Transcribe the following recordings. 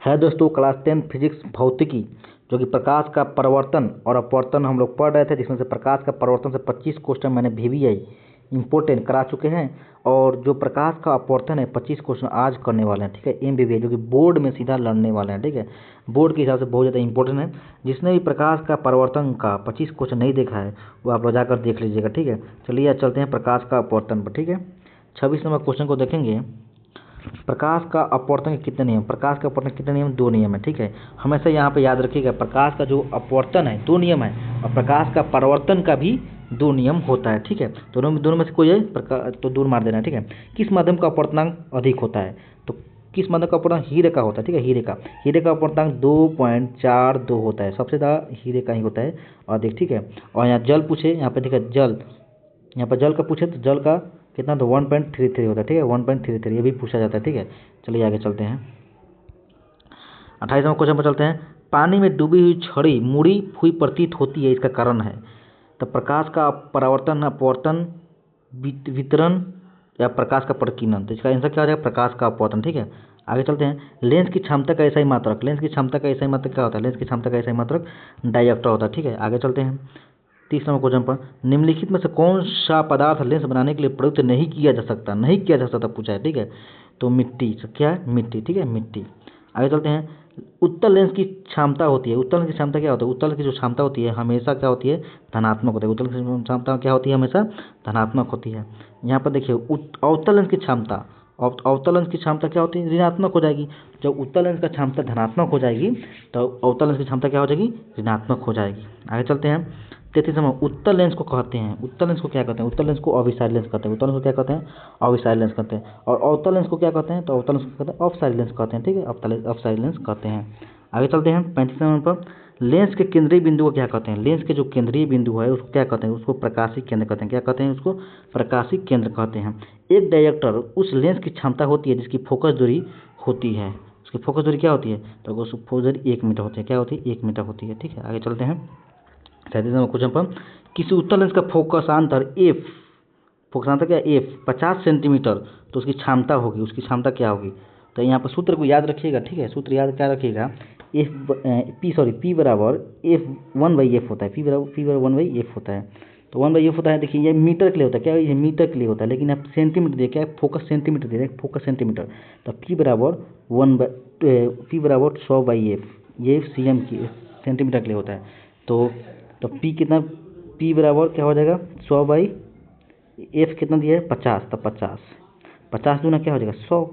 है दोस्तों, class 10 physics भौतिकी जो कि प्रकाश का परावर्तन और अपवर्तन हम लोग पढ़ रहे थे, जिसमें से प्रकाश का परावर्तन से 25 क्वेश्चन मैंने VVI इंपोर्टेंट करा चुके हैं और जो प्रकाश का अपवर्तन है 25 क्वेश्चन आज करने वाले हैं। ठीक है, MVVI जो कि बोर्ड में सीधा लड़ने वाले हैं। ठीक है, बोर्ड के हिसाब से बहुत ज़्यादा इंपॉर्टेंट है। जिसने भी प्रकाश का परावर्तन का 25 क्वेश्चन नहीं देखा है वो आप लोग जाकर देख लीजिएगा। ठीक है, चलिए आज चलते हैं प्रकाश का अपवर्तन पर। ठीक है, 26 नंबर क्वेश्चन को देखेंगे। प्रकाश का अपवर्तन के कितने नियम? प्रकाश का अपवर्तन के कितने नियम? 2 नियम है। ठीक है, हमेशा यहाँ पे याद रखिएगा, प्रकाश का जो अपवर्तन है 2 नियम है और प्रकाश का परावर्तन का भी 2 नियम होता है। ठीक है, दोनों में से कोई है तो दूर मार देना है। ठीक है, किस माध्यम का अपवर्तनांक अधिक होता है? तो किस माध्यम का अपवर्तनांक? हीरे का होता है। ठीक है, हीरे का अपवर्तनांक 2.42 होता है। सबसे ज़्यादा हीरे का ही होता है अधिक। ठीक है, और यहाँ जल पूछे, यहाँ पे देखिए जल, यहाँ पर जल का पूछे तो जल का कितना? तो 1.33 होता है। ठीक है, 1.33 ये भी पूछा जाता है। ठीक है, चलिए आगे चलते हैं। 28वां क्वेश्चन पर चलते हैं। पानी में डूबी हुई छड़ी मुड़ी हुई प्रतीत होती है, इसका कारण है? तो प्रकाश का परावर्तन, अपवर्तन, वितरण या प्रकाश का प्रकीर्णन। तो इसका आंसर क्या हो जाएगा? प्रकाश का अपवर्तन। ठीक है, आगे चलते हैं। लेंस की क्षमता का ऐसा ही मात्रक, लेंस की क्षमता का ऐसा ही मात्रक क्या होता है? लेंस की क्षमता का ऐसा ही मात्रक डायरेक्टर होता है। ठीक है, आगे चलते हैं। 30 नंबर क्वेश्चन पर, निम्नलिखित में से कौन सा पदार्थ लेंस बनाने के लिए प्रयुक्त नहीं किया जा सकता? नहीं किया जा सकता पूछा है। ठीक है, तो मिट्टी। क्या है? मिट्टी। ठीक है, मिट्टी। आगे चलते हैं। उत्तल लेंस की क्षमता होती है, उत्तल लेंस की क्षमता क्या होती है? उत्तल की जो क्षमता होती है हमेशा क्या होती है? धनात्मक होती है। उत्तल की क्षमता क्या होती है? हमेशा धनात्मक होती है। यहाँ पर देखिए अवतल लेंस की क्षमता, अवतल लेंस की क्षमता क्या होती है? ऋणात्मक हो जाएगी। जब उत्तल लेंस का क्षमता धनात्मक हो जाएगी तो अवतल लेंस की क्षमता क्या हो जाएगी? ऋणात्मक हो जाएगी। आगे चलते हैं। 33 नंबर, उत्तल लेंस को कहते हैं, उत्तल लेंस को क्या कहते हैं? उत्तल लेंस को अभिसारी लेंस कहते हैं। उत्तल लेंस को क्या कहते हैं? अभिसारी लेंस कहते हैं। और अवतल लेंस को क्या कहते हैं? तो अवतल लेंस को कहते हैं अपसारी लेंस कहते हैं। ठीक है, अपसारी लेंस कहते हैं। आगे चलते हैं। 35 नंबर पर, लेंस के केंद्रीय बिंदु को क्या कहते हैं? लेंस के जो केंद्रीय बिंदु है उसको क्या कहते हैं? उसको प्रकाशिक केंद्र कहते हैं। क्या कहते हैं? उसको प्रकाशिक केंद्र कहते हैं। एक डायरेक्टर उस लेंस की क्षमता होती है जिसकी फोकस दूरी होती है। उसकी फोकस दूरी क्या होती है? तो उसकी फोकस दूरी 1 मीटर होती है। क्या होती है? 1 मीटर होती है। ठीक है, आगे चलते हैं। 37 नंबर क्वेश्चन पर, किसी उत्तल लेंस का फोकसांतर एफ, फोकसांतर क्या? एफ 50 सेंटीमीटर, तो उसकी क्षमता होगी, उसकी क्षमता क्या होगी? तो यहाँ पर सूत्र को याद रखिएगा। ठीक है, सूत्र याद क्या रखिएगा? पी बराबर F1/F होता है। पी बराबर 1/F होता है। तो 1/F होता है। देखिए ये मीटर के लिए होता है। क्या? ये मीटर के लिए होता है, लेकिन आप सेंटीमीटर दिए, क्या फोकस सेंटीमीटर दे रहे हैं, फोकस सेंटीमीटर। तो पी बराबर 100/F, ये CM की सेंटीमीटर के लिए होता है। तो पी कितना? पी बराबर क्या हो जाएगा? 100/F कितना दिया है? 50। तो 50 दूना क्या हो जाएगा? 100।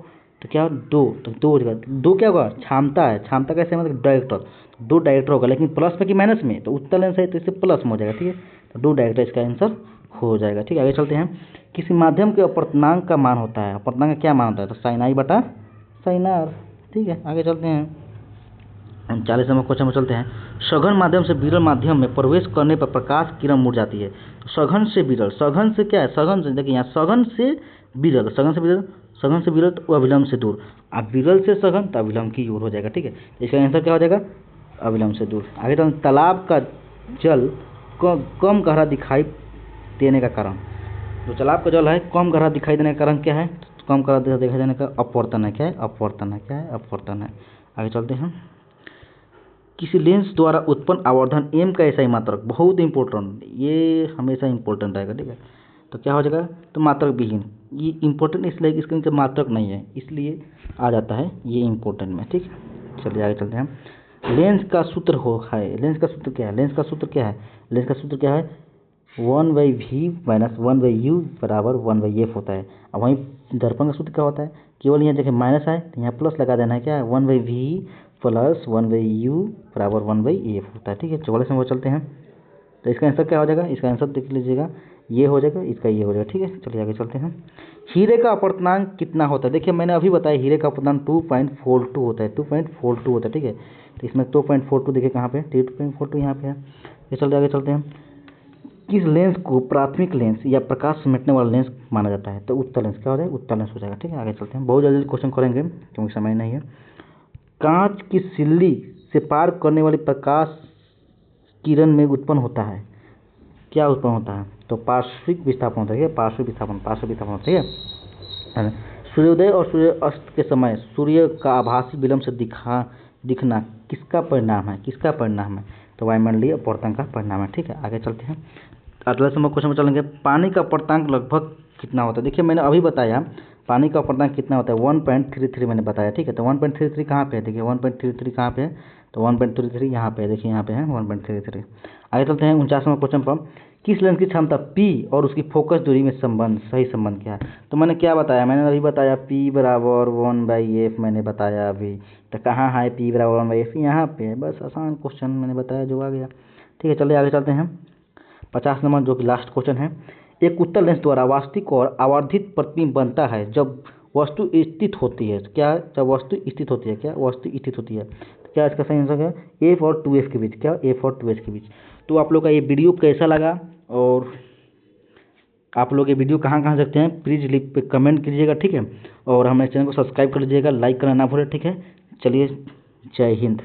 तो क्या? 2, तो 2 हो जाएगा। 2 क्या होगा? क्षमता है। क्षमता कैसे? मतलब डायरेक्टर, 2 डायरेक्टर होगा, लेकिन प्लस में कि माइनस में? तो उत्तल लेंस है तो इससे प्लस में हो जाएगा। ठीक है, तो 2 डायरेक्टर इसका आंसर हो जाएगा। ठीक है, आगे चलते हैं। किसी माध्यम के अपवर्तनांक का मान होता है, अपवर्तनांक का क्या मान होता है? तो sin I बटा sin R। ठीक है, आगे चलते हैं। 40 नंबर क्वेश्चन में चलते हैं। सघन माध्यम से विरल माध्यम में प्रवेश करने पर प्रकाश किरण मुड़ जाती है। तो सघन से विरल, सघन से क्या है? सघन से, देखिए यहाँ सघन से विरल, सघन से विरल, सघन से विरल तो अविलंब से दूर, अब विरल से सघन तो अविलंब की ओर हो जाएगा। ठीक है, इसका आंसर क्या हो जाएगा? अविलंब से दूर। आगे तो तालाब का जल कम गहरा दिखाई देने का कारण, जो तालाब का जल है कम गहरा दिखाई देने का कारण क्या है? कम गहरा दिखाई देने का अपवर्तन है। क्या है? अपवर्तन है। क्या है? अपवर्तन है। आगे चलते हैं। किसी लेंस द्वारा उत्पन्न आवर्धन m का ऐसा ही मात्रक, बहुत इंपॉर्टेंट, ये हमेशा इंपॉर्टेंट रहेगा। ठीक है, तो क्या हो जाएगा? तो मात्रक विहीन। ये इंपॉर्टेंट इसलिए इसके नीचे मात्रक नहीं है, इसलिए आ जाता है ये इंपॉर्टेंट में। ठीक है, चलिए आगे चलते हैं। लेंस का सूत्र हो है, लेंस का सूत्र क्या है? लेंस का सूत्र क्या है? लेंस का सूत्र क्या है? 1/v माइनस 1/u बराबर 1/f होता है। अब वहीं दर्पण का सूत्र क्या होता है? केवल यहाँ देखिए माइनस है तो यहाँ प्लस लगा देना है। क्या है? 1/v प्लस 1/u बराबर 1/f होता है। ठीक है, 44 नंबर चलते हैं। तो इसका आंसर क्या हो जाएगा? इसका आंसर देख लीजिएगा, ये हो जाएगा, इसका ये हो जाएगा। ठीक है, चलिए आगे चलते हैं। हीरे का अपवर्तनांक कितना होता है? देखिए मैंने अभी बताया हीरे का अपवर्तनांक 2.42 होता है, 2.42 होता है। ठीक है, तो इसमें 2.42 देखिए कहाँ पे? 2.42 यहाँ पे है। ये चलते आगे चलते हैं। किस लेंस को प्राथमिक लेंस या प्रकाश समेटने वाला लेंस माना जाता है? तो उत्तल लेंस। क्या हो जाएगा? उत्तल लेंस हो जाएगा। ठीक है, आगे चलते हैं। बहुत जल्दी क्वेश्चन करेंगे क्योंकि समय नहीं है। कांच की सिल्ली से पार करने वाली प्रकाश किरण में उत्पन्न होता है, क्या उत्पन्न होता है? तो पार्श्विक विस्थापन होता है। पार्श्विक विस्थापन होता है। सूर्योदय और सूर्यास्त के समय सूर्य का आभासी विलंब से दिखना किसका परिणाम है? किसका परिणाम है? तो वायुमंडलीय अपवर्तन का परिणाम है। ठीक है, आगे चलते हैं। अगला समय क्वेश्चन में चलेंगे, पानी का अपर्तांक लगभग कितना होता है? देखिए मैंने अभी बताया पानी का अपर्तांक कितना होता है, 1.33 मैंने बताया। ठीक है, तो 1.33 कहाँ पे है? देखिए 1.33 कहाँ पे है? तो 1.33 यहाँ पे है, देखिए यहाँ पे है 1.33। आगे चलते हैं 49वां क्वेश्चन पर, किस लेंस की क्षमता P और उसकी फोकस दूरी में सही संबंध क्या है? तो मैंने क्या बताया? मैंने अभी बताया P बराबर 1/f मैंने बताया अभी। तो कहाँ है P बराबर 1/f? यहाँ पे है। बस आसान क्वेश्चन मैंने बताया जो आ गया। ठीक है, चलिए आगे चलते हैं 50 नंबर जो कि लास्ट क्वेश्चन है। एक उत्तल लेंस द्वारा वास्तविक और आवर्धित प्रतिबिंब बनता है जब वस्तु स्थित होती है। क्या? जब वस्तु स्थित होती है। क्या? वस्तु स्थित होती है। तो क्या इसका सही आंसर है? F और 2F के बीच। क्या? F और 2F के बीच। तो आप लोग का ये वीडियो कैसा लगा और आप लोग ये वीडियो कहाँ कहाँ देखते हैं प्लीज़ लिख पे कमेंट कीजिएगा। ठीक है, और हमारे चैनल को सब्सक्राइब कर लीजिएगा, लाइक करना ना भूलें। ठीक है, चलिए, जय हिंद।